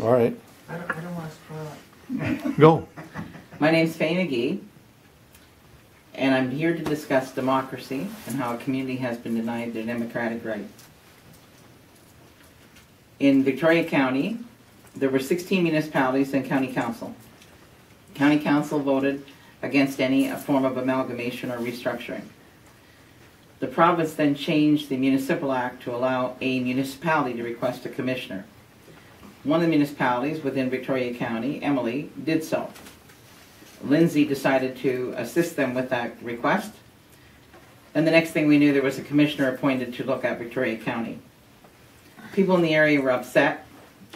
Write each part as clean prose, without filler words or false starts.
All right. I don't want to spoil it. Go. My name's Faye McGee, and I'm here to discuss democracy and how a community has been denied their democratic right. In Victoria County, there were 16 municipalities and county council. County council voted against any form of amalgamation or restructuring. The province then changed the Municipal Act to allow a municipality to request a commissioner. One of the municipalities within Victoria County, Emily, did so. Lindsay decided to assist them with that request. And the next thing we knew, there was a commissioner appointed to look at Victoria County. People in the area were upset.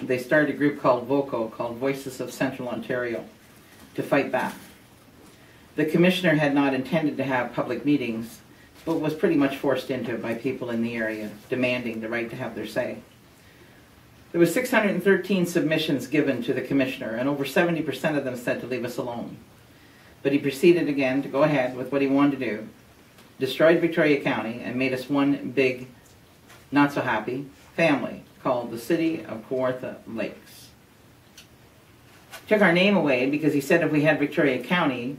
They started a group called Voco, called Voices of Central Ontario, to fight back. The commissioner had not intended to have public meetings, but was pretty much forced into it by people in the area demanding the right to have their say. There were 613 submissions given to the commissioner, and over 70% of them said to leave us alone. But he proceeded again to go ahead with what he wanted to do, destroyed Victoria County, and made us one big, not so happy, family called the City of Kawartha Lakes. Took our name away because he said if we had Victoria County,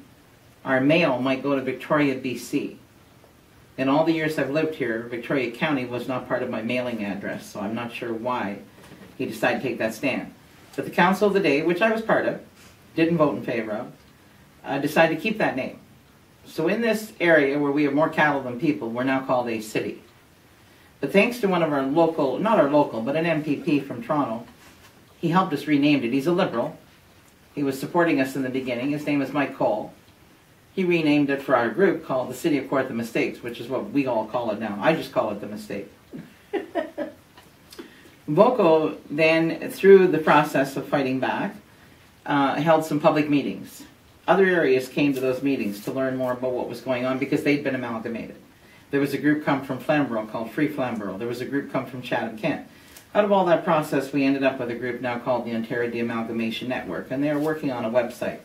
our mail might go to Victoria, BC. In all the years I've lived here, Victoria County was not part of my mailing address, so I'm not sure why he decided to take that stand. But the council of the day, which I was part of, didn't vote in favor of, decided to keep that name. So in this area where we have more cattle than people, we're now called a city. But thanks to one of our local, not our local, but an MPP from Toronto, he helped us rename it. He's a Liberal. He was supporting us in the beginning. His name is Mike Cole. He renamed it for our group called the City of Kawartha Mistakes, which is what we all call it now. I just call it the Mistake. Voco then, through the process of fighting back, held some public meetings. Other areas came to those meetings to learn more about what was going on because they'd been amalgamated. There was a group come from Flamborough called Free Flamborough. There was a group come from Chatham-Kent. Out of all that process, we ended up with a group now called the Ontario De-Amalgamation Network, and they're working on a website.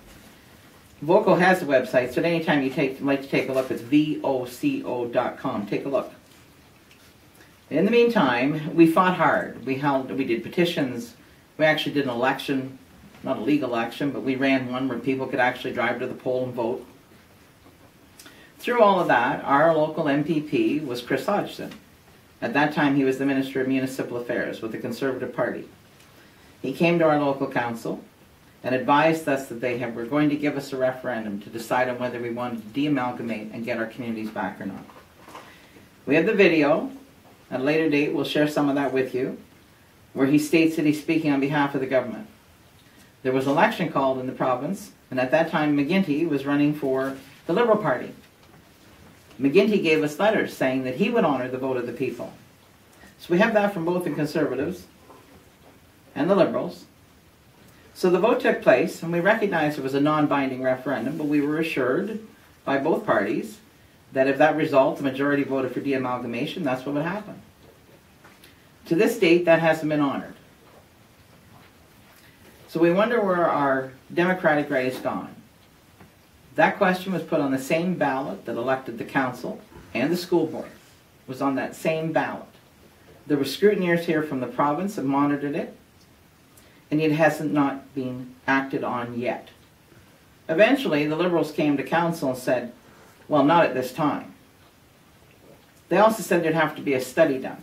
Voco has a website, so at any time you like to take a look, it's voco.com. Take a look. In the meantime, we fought hard. We did petitions. We actually did an election, not a legal election, but we ran one where people could actually drive to the poll and vote. Through all of that, our local MPP was Chris Hodgson. At that time, he was the Minister of Municipal Affairs with the Conservative Party. He came to our local council and advised us that they were going to give us a referendum to decide on whether we wanted to de-amalgamate and get our communities back or not. We have the video. At a later date, we'll share some of that with you, where he states that he's speaking on behalf of the government. There was an election called in the province, and at that time, McGuinty was running for the Liberal Party. McGuinty gave us letters saying that he would honor the vote of the people. So we have that from both the Conservatives and the Liberals. So the vote took place, and we recognized it was a non-binding referendum, but we were assured by both parties that if that result, the majority voted for de-amalgamation, that's what would happen. To this date, that hasn't been honored. So we wonder where our democratic right is gone. That question was put on the same ballot that elected the council and the school board. It was on that same ballot. There were scrutineers here from the province that monitored it, and it hasn't not been acted on yet. Eventually, the Liberals came to council and said, well, not at this time. They also said there'd have to be a study done.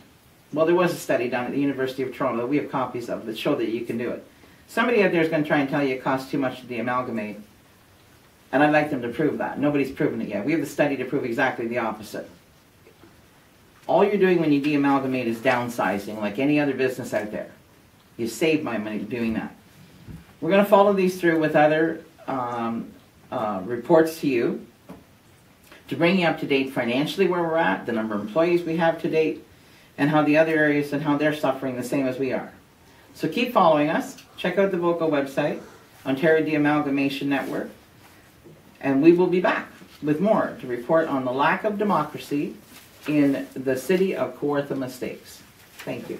Well, there was a study done at the University of Toronto that we have copies of that show that you can do it. Somebody out there is going to try and tell you it costs too much to de-amalgamate, and I'd like them to prove that. Nobody's proven it yet. We have the study to prove exactly the opposite. All you're doing when you de-amalgamate is downsizing, like any other business out there. You save my money doing that. We're going to follow these through with other reports to you to bring you up to date financially where we're at, the number of employees we have to date, and how the other areas and how they're suffering the same as we are. So keep following us. Check out the Voco website, Ontario De-Amalgamation Network, and we will be back with more to report on the lack of democracy in the City of Kawartha Mistakes. Thank you.